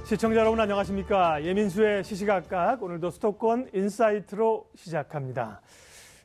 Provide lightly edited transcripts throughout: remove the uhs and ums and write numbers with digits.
시청자 여러분 안녕하십니까. 예민수의 시시각각 오늘도 수도권 인사이트로 시작합니다.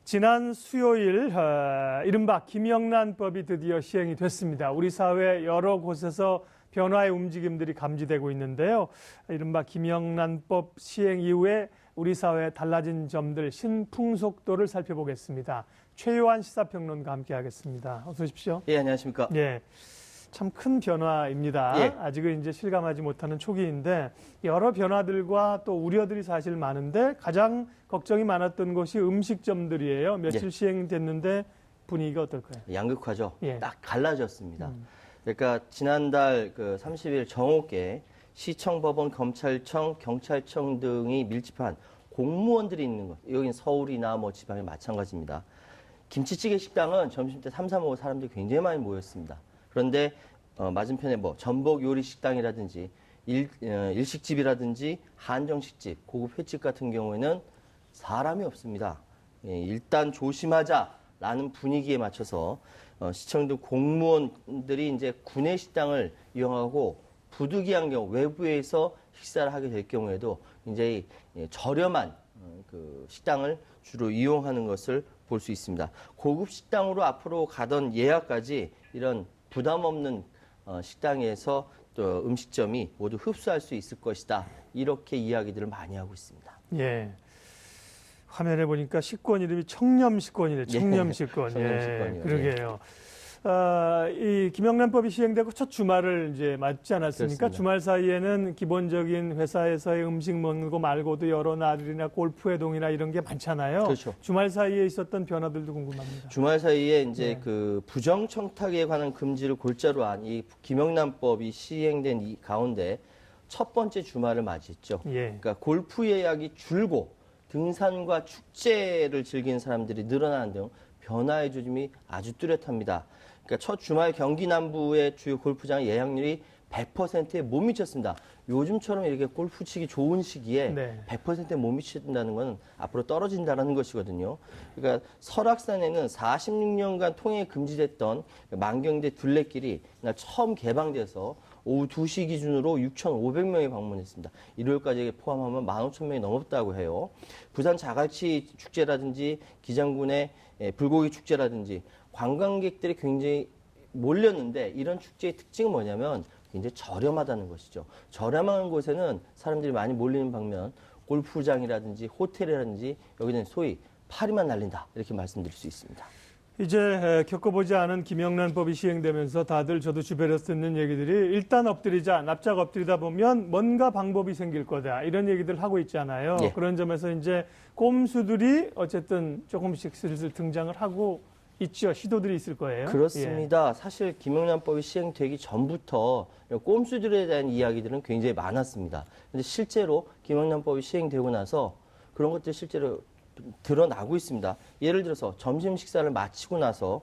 지난 수요일 이른바 김영란법이 드디어 시행이 됐습니다. 우리 사회 여러 곳에서 변화의 움직임들이 감지되고 있는데요. 이른바 김영란법 시행 이후에 우리 사회에 달라진 점들 신풍속도를 살펴보겠습니다. 최요한 시사평론가 함께하겠습니다. 어서 오십시오. 예, 안녕하십니까. 예. 참 큰 변화입니다. 예. 아직은 이제 실감하지 못하는 초기인데 여러 변화들과 또 우려들이 사실 많은데 가장 걱정이 많았던 것이 음식점들이에요. 며칠 예. 시행됐는데 분위기가 어떨까요? 양극화죠. 예. 딱 갈라졌습니다. 그러니까 지난달 30일 정오께 시청, 법원, 검찰청, 경찰청 등이 밀집한 공무원들이 있는 것. 여긴 서울이나 뭐 지방이 마찬가지입니다. 김치찌개 식당은 점심때 3, 4 먹을 사람들이 굉장히 많이 모였습니다. 그런데 맞은편에 뭐 전복 요리 식당이라든지 일식집이라든지 한정식집, 고급 횟집 같은 경우에는 사람이 없습니다. 예, 일단 조심하자라는 분위기에 맞춰서 시청 등 공무원들이 이제 구내 식당을 이용하고 부득이한 경우 외부에서 식사를 하게 될 경우에도 굉장히 저렴한 그 식당을 주로 이용하는 것을 볼 수 있습니다. 고급 식당으로 앞으로 가던 예약까지 이런 부담 없는 식당에서 또 음식점이 모두 흡수할 수 있을 것이다. 이렇게 이야기들을 많이 하고 있습니다. 예. 화면에 보니까 식권 이름이 청렴식권이네. 청렴식권. 청렴식권이요. 예. 그러게요. 이 김영란법이 시행되고 첫 주말을 이제 맞지 않았습니까? 그렇습니다. 주말 사이에는 기본적인 회사에서의 음식 먹는 거 말고도 여러 날이나 골프 회동이나 이런 게 많잖아요. 그렇죠. 주말 사이에 있었던 변화들도 궁금합니다. 주말 사이에 이제 네. 그 부정 청탁에 관한 금지를 골자로 한 이 김영란법이 시행된 이 가운데 첫 번째 주말을 맞이했죠. 예. 그러니까 골프 예약이 줄고 등산과 축제를 즐기는 사람들이 늘어나는 등 변화의 조짐이 아주 뚜렷합니다. 그러니까 첫 주말 경기 남부의 주요 골프장 예약률이 100%에 못 미쳤습니다. 요즘처럼 이렇게 골프 치기 좋은 시기에 네. 100%에 못 미친다는 건 앞으로 떨어진다는 것이거든요. 그러니까 설악산에는 46년간 통행이 금지됐던 만경대 둘레길이 이날 처음 개방돼서 오후 2시 기준으로 6,500명이 방문했습니다. 일요일까지 포함하면 15,000명이 넘었다고 해요. 부산 자갈치 축제라든지 기장군의 불고기 축제라든지 관광객들이 굉장히 몰렸는데 이런 축제의 특징은 뭐냐면 굉장히 저렴하다는 것이죠. 저렴한 곳에는 사람들이 많이 몰리는 반면 골프장이라든지 호텔이라든지 여기는 소위 파리만 날린다 이렇게 말씀드릴 수 있습니다. 이제 겪어보지 않은 김영란법이 시행되면서 다들 저도 주변에서 듣는 얘기들이 일단 엎드리자, 납작 엎드리다 보면 뭔가 방법이 생길 거다 이런 얘기들 하고 있잖아요. 예. 그런 점에서 이제 꼼수들이 어쨌든 조금씩 슬슬 등장을 하고 있죠. 시도들이 있을 거예요. 그렇습니다. 사실 김영란법이 시행되기 전부터 꼼수들에 대한 이야기들은 굉장히 많았습니다. 근데 실제로 김영란법이 시행되고 나서 그런 것들이 실제로 드러나고 있습니다. 예를 들어서 점심 식사를 마치고 나서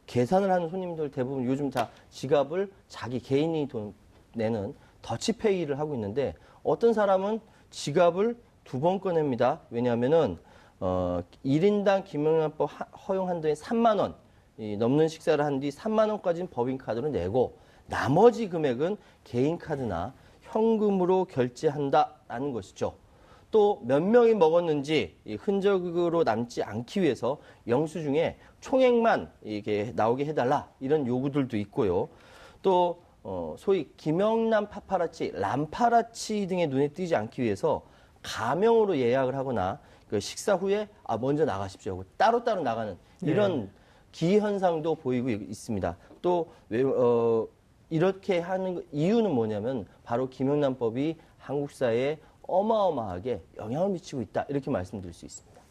계산을 하는 손님들 대부분 요즘 다 지갑을 자기 개인이 돈 내는 더치페이를 하고 있는데 어떤 사람은 지갑을 2번 꺼냅니다. 왜냐하면은 1인당 김영란법 허용 한도인 3만 원 넘는 식사를 한 뒤 3만 원까지는 법인카드로 내고 나머지 금액은 개인카드나 현금으로 결제한다라는 것이죠. 또 몇 명이 먹었는지 흔적으로 남지 않기 위해서 영수증에 총액만 이게 나오게 해달라 이런 요구들도 있고요. 또 소위 김영란 파파라치, 람파라치 등의 눈에 띄지 않기 위해서 가명으로 예약을 하거나 그 식사 후에 먼저 나가십시오 하고 따로따로 나가는 이런 기현상도 보이고 있습니다. 또 이렇게 하는 이유는 뭐냐면 바로 김영란법이 한국 사회에 어마어마하게 영향을 미치고 있다 이렇게 말씀드릴 수 있습니다.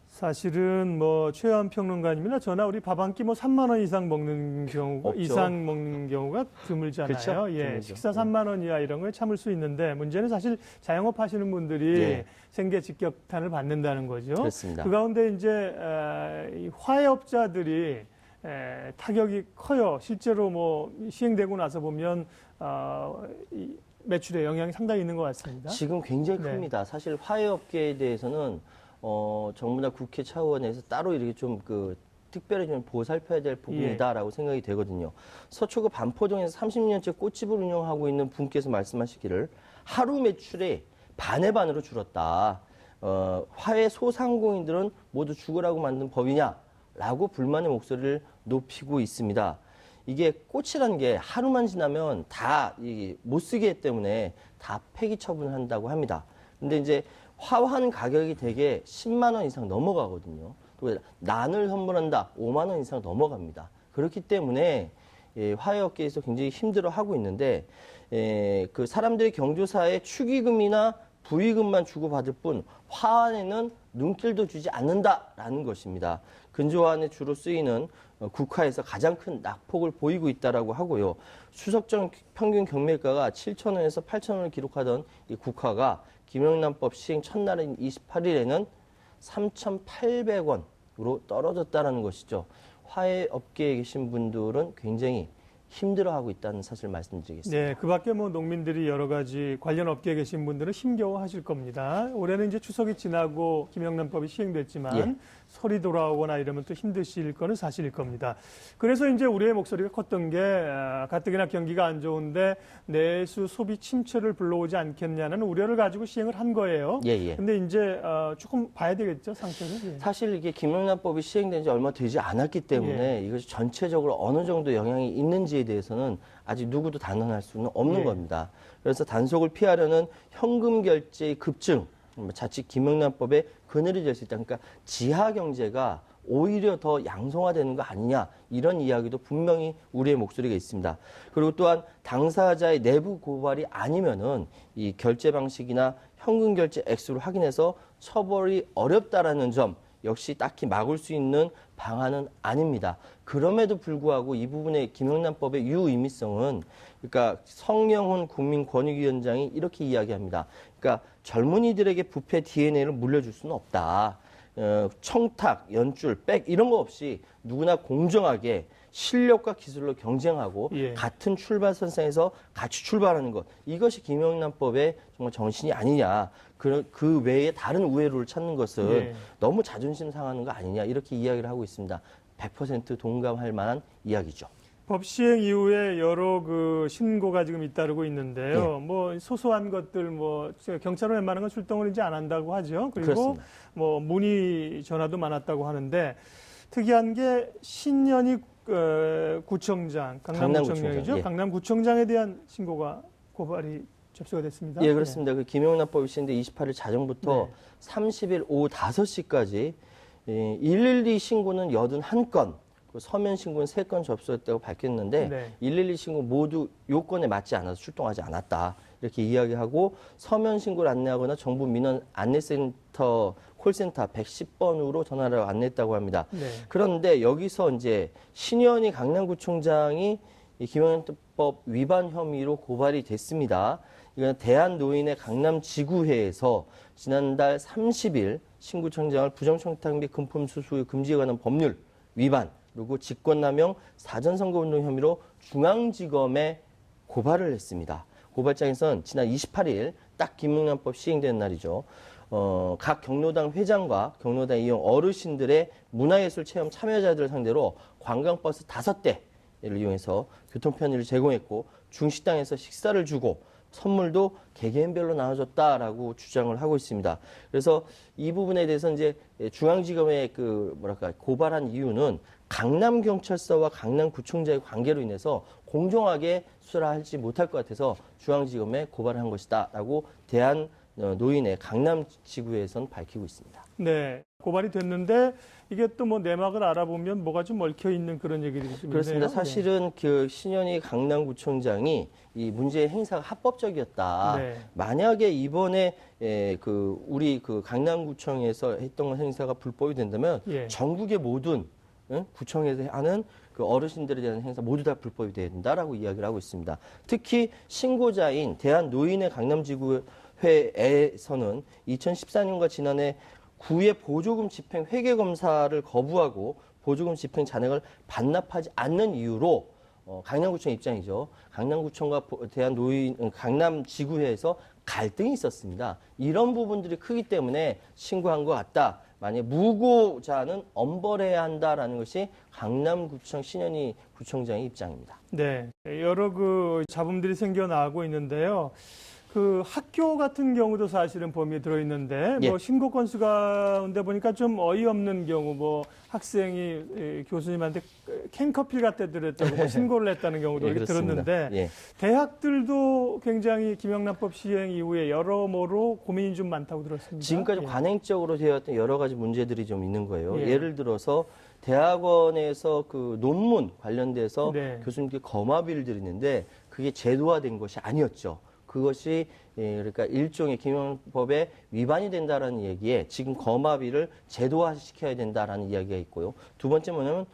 사실은 뭐 최요한 평론가님이나 저나 우리 밥 한 끼 뭐 3만 원 이상 먹는 경우가 없죠. 이상 먹는 경우가 드물잖아요. 그렇죠? 예, 드물죠. 식사 3만 원 이하 이런 걸 참을 수 있는데 문제는 사실 자영업 하시는 분들이 예. 생계 직격탄을 받는다는 거죠. 그렇습니다. 그 가운데 이제 이 화해업자들이 타격이 커요. 실제로 뭐 시행되고 나서 보면 이 매출에 영향이 상당히 있는 것 같습니다. 지금 굉장히 네. 큽니다. 사실 화해업계에 대해서는 정부나 국회 차원에서 따로 이렇게 좀 특별히 좀 보살펴야 될 부분이다라고 생각이 되거든요. 서초구 반포동에서 30년째 꽃집을 운영하고 있는 분께서 말씀하시기를 하루 매출이 반의 반으로 줄었다. 화훼 소상공인들은 모두 죽으라고 만든 법이냐라고 불만의 목소리를 높이고 있습니다. 이게 꽃이란 게 하루만 지나면 다 못 쓰기 때문에 다 폐기 처분을 한다고 합니다. 근데 이제 화환 가격이 되게 10만 원 이상 넘어가거든요. 또 난을 선물한다 5만 원 이상 넘어갑니다. 그렇기 때문에 화훼업계에서 굉장히 힘들어하고 있는데 그 사람들이 경조사에 축의금이나 부의금만 주고받을 뿐 화환에는 눈길도 주지 않는다라는 것입니다. 근조화환에 주로 쓰이는 국화에서 가장 큰 낙폭을 보이고 있다라고 하고요. 추석정 평균 경매가가 7,000원에서 8,000원을 기록하던 이 국화가 김영란법 시행 첫날인 28일에는 3,800원으로 떨어졌다라는 것이죠. 화훼 업계에 계신 분들은 굉장히 힘들어하고 있다는 사실을 말씀드리겠습니다. 네, 그 밖에 뭐 농민들이 여러 가지 관련 업계에 계신 분들은 힘겨워하실 겁니다. 올해는 이제 추석이 지나고 김영란법이 시행됐지만 예. 설이 돌아오거나 이러면 또 힘드실 거는 사실일 겁니다. 그래서 이제 우리의 목소리가 컸던 게 가뜩이나 경기가 안 좋은데 내수 소비 침체를 불러오지 않겠냐는 우려를 가지고 시행을 한 거예요. 예. 근데 이제 조금 봐야 되겠죠, 상태를. 예. 사실 이게 김영란법이 시행된 지 얼마 되지 않았기 때문에 이것이 전체적으로 어느 정도 영향이 있는지에 대해서는 아직 누구도 단언할 수는 없는 예. 겁니다. 그래서 단속을 피하려는 현금 결제의 급증, 자칫 김영란법에 그늘이 될 수 있다. 그러니까 지하 경제가 오히려 더 양성화되는 거 아니냐 이런 이야기도 분명히 우리의 목소리가 있습니다. 그리고 또한 당사자의 내부 고발이 아니면은 이 결제 방식이나 현금 결제 액수를 확인해서 처벌이 어렵다라는 점 역시 딱히 막을 수 있는 방안은 아닙니다. 그럼에도 불구하고 이 부분의 김영란법의 유의미성은 그러니까 성영훈 국민권익위원장이 이렇게 이야기합니다. 그러니까 젊은이들에게 부패 DNA를 물려줄 수는 없다. 청탁, 연줄, 백 이런 거 없이 누구나 공정하게 실력과 기술로 경쟁하고 예. 같은 출발선상에서 같이 출발하는 것. 이것이 김영란법의 정말 정신이 아니냐. 그 외에 다른 우회로를 찾는 것은 예. 너무 자존심 상하는 거 아니냐. 이렇게 이야기를 하고 있습니다. 100% 동감할 만한 이야기죠. 법 시행 이후에 여러 그 신고가 지금 잇따르고 있는데요. 뭐 소소한 것들 뭐 경찰은 웬만한 건 출동을 이제 안 한다고 하죠. 그리고 그렇습니다. 뭐 문의 전화도 많았다고 하는데 특이한 게 신년이 구청장, 강남구청장이죠. 예. 강남구청장에 대한 신고가 고발이 접수가 됐습니다. 예, 그렇습니다. 그 김영란법이 시행돼 28일 자정부터 30일 오후 5시까지 112 신고는 81건, 서면 신고는 3건 접수했다고 밝혔는데 네. 112 신고 모두 요건에 맞지 않아서 출동하지 않았다. 이렇게 이야기하고 서면 신고를 안내하거나 정부 민원 안내센터 콜센터 110번으로 전화를 안냈다고 합니다. 네. 그런데 여기서 이제 신현희 강남구청장이 이 김영란법 위반 혐의로 고발이 됐습니다. 이건 대한노인의 강남지구회에서 지난달 30일 신구청장을 부정청탁 및 금품 수수 금지에 관한 법률 위반 그리고 직권남용 사전선거운동 혐의로 중앙지검에 고발을 했습니다. 고발장에서는 지난 28일 딱 김영란법 시행된 날이죠. 각 경로당 회장과 경로당 이용 어르신들의 문화예술 체험 참여자들을 상대로 관광버스 5대를 이용해서 교통편의를 제공했고 중식당에서 식사를 주고 선물도 개개인별로 나눠줬다라고 주장을 하고 있습니다. 그래서 이 부분에 대해서 이제 중앙지검에 고발한 이유는 강남경찰서와 강남구청장의 관계로 인해서 공정하게 수사를 하지 못할 것 같아서 중앙지검에 고발을 한 것이다라고 대한노인의 강남지구에선 밝히고 있습니다. 네. 고발이 됐는데 이게 또 뭐 내막을 알아보면 뭐가 좀 얽혀 있는 그런 얘기들이 좀 있네요. 그렇습니다. 사실은 그 신현희 강남구청장이 이 문제의 행사가 합법적이었다. 네. 만약에 이번에 우리 그 강남구청에서 했던 행사가 불법이 된다면 예. 전국의 모든 구청에서 하는 그 어르신들에 대한 행사 모두 다 불법이 된다라고 이야기를 하고 있습니다. 특히 신고자인 대한노인의 강남지구회에서는 2014년과 지난해 구의 보조금 집행 회계 검사를 거부하고 보조금 집행 잔액을 반납하지 않는 이유로 강남구청 입장이죠. 강남구청과 대한노인 강남지구회에서 갈등이 있었습니다. 이런 부분들이 크기 때문에 신고한 것 같다. 만약 무고자는 엄벌해야 한다라는 것이 강남구청 신현희 구청장의 입장입니다. 네. 여러 그 잡음들이 생겨나고 있는데요. 그 학교 같은 경우도 사실은 범위에 들어있는데 예. 뭐 신고 건수 가운데 보니까 좀 어이없는 경우 뭐 학생이 교수님한테 캔커피를 갖다 드렸다고 뭐 신고를 했다는 경우도 예, 이렇게 그렇습니다. 들었는데 예. 대학들도 굉장히 김영란법 시행 이후에 여러모로 고민이 좀 많다고 들었습니다. 지금까지 예. 관행적으로 되어왔던 여러 가지 문제들이 좀 있는 거예요. 예. 예를 들어서 대학원에서 그 논문 관련돼서 네. 교수님께 거마비를 드리는데 그게 제도화된 것이 아니었죠. 그것이 그러니까 일종의 김영란법에 위반이 된다라는 얘기에 지금 거마비를 제도화시켜야 된다라는 이야기가 있고요. 두 번째 뭐냐면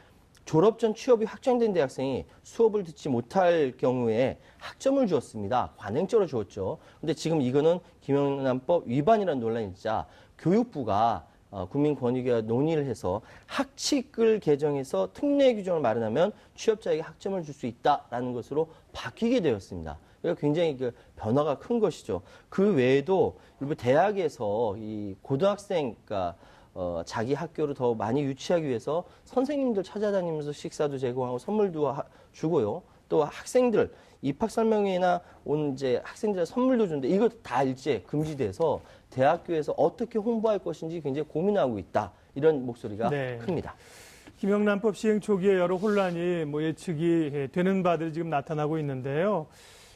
졸업 전 취업이 확정된 대학생이 수업을 듣지 못할 경우에 학점을 주었습니다. 관행적으로 주었죠. 근데 지금 이거는 김영란법 위반이라는 논란이 있자 교육부가 국민권익위와 논의를 해서 학칙을 개정해서 특례 규정을 마련하면 취업자에게 학점을 줄 수 있다라는 것으로 바뀌게 되었습니다. 그러니까 굉장히 그 변화가 큰 것이죠. 그 외에도 일부 대학에서 이 고등학생, 그러니까 자기 학교를 더 많이 유치하기 위해서 선생님들 찾아다니면서 식사도 제공하고 선물도 주고요. 또 학생들 입학 설명회나 온 이제 학생들의 선물도 주는데 이거 다 일제 금지돼서 대학교에서 어떻게 홍보할 것인지 굉장히 고민하고 있다. 이런 목소리가 네. 큽니다. 김영란법 시행 초기에 여러 혼란이 뭐 예측이 되는 바들이 지금 나타나고 있는데요.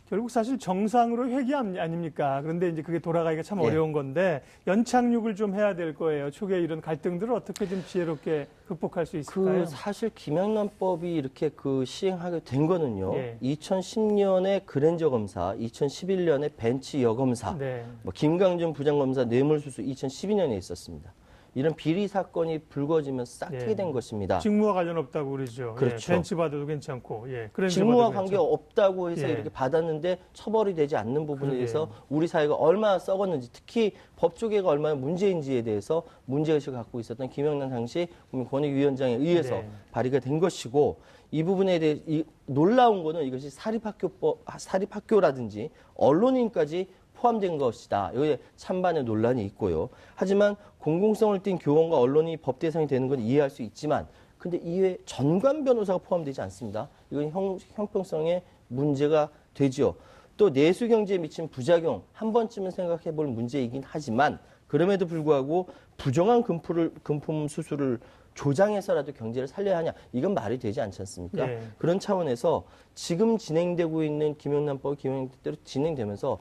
결국 사실 정상으로 회귀 아닙니까? 그런데 이제 그게 돌아가기가 참 예. 어려운 건데 연착륙을 좀 해야 될 거예요. 초기에 이런 갈등들을 어떻게 좀 지혜롭게 극복할 수 있을까요? 그 사실 김영란법이 이렇게 그 시행하게 된 거는요. 예. 2010년에 그랜저 검사, 2011년에 벤치 여검사, 네. 뭐 김강준 부장검사 뇌물수수 2012년에 있었습니다. 이런 비리 사건이 불거지면서 싹트게 예. 된 것입니다. 직무와 관련 없다고 그러죠. 그렇죠. 예, 벤치 받아도 괜찮고, 예, 그랜저 직무와 받아도 관계 괜찮고. 없다고 해서 예. 이렇게 받았는데 처벌이 되지 않는 부분에 그러게요. 대해서 우리 사회가 얼마나 썩었는지, 특히 법조계가 얼마나 문제인지에 대해서 문제의식을 갖고 있었던 김영란 당시 국민권익위원장에 의해서 네. 발의가 된 것이고, 이 부분에 대해 놀라운 거는 이것이 사립학교라든지 언론인까지 포함된 것이다. 여기에 찬반의 논란이 있고요. 하지만 공공성을 띈 교원과 언론이 법 대상이 되는 건 이해할 수 있지만, 근데 이외에 전관 변호사가 포함되지 않습니다. 이건 형평성에 문제가 되지요. 또 내수 경제에 미친 부작용 한 번쯤은 생각해 볼 문제이긴 하지만, 그럼에도 불구하고 부정한 금품 수수를 조장해서라도 경제를 살려야 하냐, 이건 말이 되지 않지 않습니까? 예. 그런 차원에서 지금 진행되고 있는 김영란법 김영란법대로 진행되면서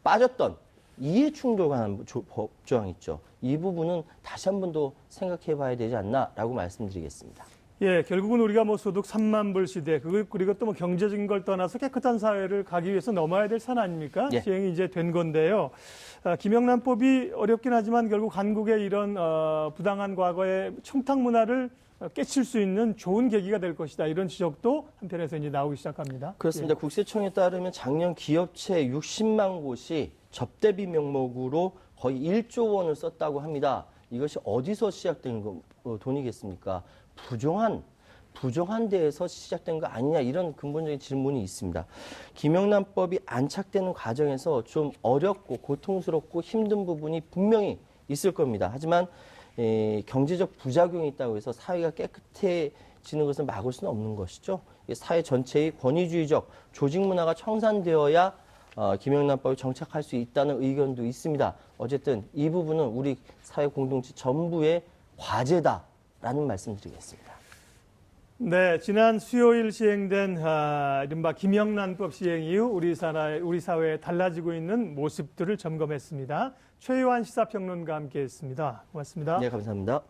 빠졌던 이해 충돌 관한 법 조항 있죠. 이 부분은 다시 한 번 더 생각해 봐야 되지 않나라고 말씀드리겠습니다. 예, 결국은 우리가 뭐 소득 3만 불 시대, 그리고 또 뭐 경제적인 걸 떠나서 깨끗한 사회를 가기 위해서 넘어야 될 산 아닙니까? 예. 시행이 이제 된 건데요. 김영란법이 어렵긴 하지만 결국 한국의 이런 부당한 과거의 청탁 문화를 깨칠 수 있는 좋은 계기가 될 것이다. 이런 지적도 한편에서 이제 나오기 시작합니다. 그렇습니다. 국세청에 따르면 작년 기업체 60만 곳이 접대비 명목으로 거의 1조 원을 썼다고 합니다. 이것이 어디서 시작된 돈이겠습니까? 부정한 데에서 시작된 거 아니냐, 이런 근본적인 질문이 있습니다. 김영란법이 안착되는 과정에서 좀 어렵고 고통스럽고 힘든 부분이 분명히 있을 겁니다. 하지만 경제적 부작용이 있다고 해서 사회가 깨끗해지는 것을 막을 수는 없는 것이죠. 사회 전체의 권위주의적 조직 문화가 청산되어야 김영란법이 정착할 수 있다는 의견도 있습니다. 어쨌든 이 부분은 우리 사회 공동체 전부의 과제다라는 말씀드리겠습니다. 네, 지난 수요일 시행된 이른바 김영란법 시행 이후 우리 사회에 달라지고 있는 모습들을 점검했습니다. 최요한 시사평론가와 함께했습니다. 고맙습니다. 네, 감사합니다.